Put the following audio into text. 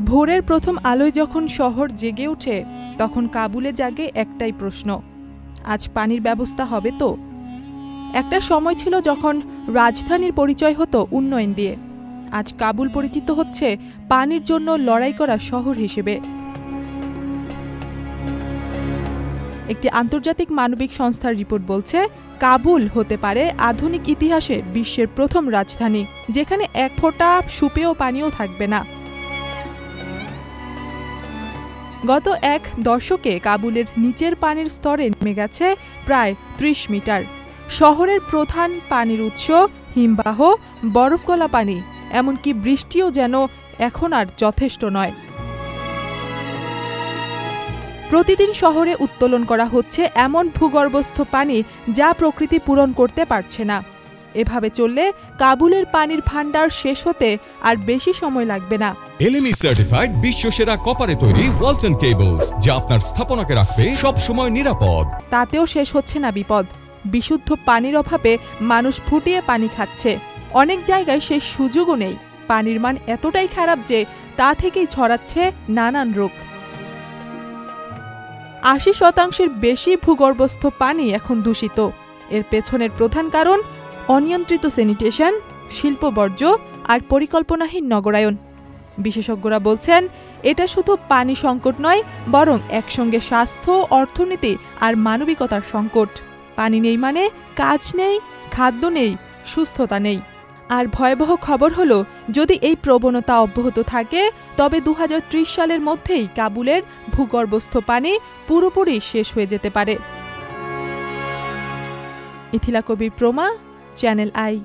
ভোরের প্রথম আলোয় যখন শহর জেগে ওঠে তখন কাবুলে জাগে একটাই প্রশ্ন, আজ পানির ব্যবস্থা হবে তো? একটা সময় ছিল যখন রাজধানীর পরিচয় হতো উন্নয়ন দিয়ে। আজ কাবুল পরিচিত হচ্ছে পানির জন্য লড়াই করা শহর হিসেবে। একটি আন্তর্জাতিক মানবিক সংস্থার রিপোর্ট বলছে, কাবুল হতে পারে আধুনিক ইতিহাসে বিশ্বের প্রথম রাজধানী যেখানে এক ফোঁটা সুপেয় পানিও থাকবে না। গত এক দশকে কাবুলের নিচের পানির স্তরে নেমে গেছে প্রায় ৩০ মিটার। শহরের প্রধান পানির উৎস হিমবাহ, বরফগলা পানি, এমনকি বৃষ্টিও যেন এখন আর যথেষ্ট নয়। প্রতিদিন শহরে উত্তোলন করা হচ্ছে এমন ভূগর্ভস্থ পানি যা প্রকৃতি পূরণ করতে পারছে না। এভাবে চললে কাবুলের পানির ভান্ডার শেষ হতে আর বেশি সময় লাগবে না। এলএমই সার্টিফাইড বিশ্বসেরা কপারে তৈরি ওয়ালটন কেবলস, যা আপনার স্থাপনাকে রাখবে সব সময় নিরাপদ। তাতেও শেষ হচ্ছে না বিপদ। বিশুদ্ধ পানির অভাবে মানুষ ফুটিয়ে পানি খাচ্ছে। অনেক জায়গায় সেই সুযোগও নেই। পানির মান এতটাই খারাপ যে তা থেকেই ছড়াচ্ছে নানান রোগ। ৮০% বেশি ভূগর্ভস্থ পানি এখন দূষিত। এর পেছনের প্রধান কারণ অনিয়ন্ত্রিত স্যানিটেশন, শিল্পবর্জ্য আর পরিকল্পনাহীন নগরায়ন। বিশেষজ্ঞরা বলছেন, এটা শুধু পানি সংকট নয়, বরং একসঙ্গে স্বাস্থ্য, অর্থনীতি আর মানবিকতার সংকট। পানি নেই মানে কাজ নেই, খাদ্য নেই, সুস্থতা নেই। আর ভয়াবহ খবর হলো, যদি এই প্রবণতা অব্যাহত থাকে তবে ২০৩০ সালের মধ্যেই কাবুলের ভূগর্ভস্থ পানি পুরোপুরি শেষ হয়ে যেতে পারে। ইথিলা কবির প্রমা, চ্যানেল আই।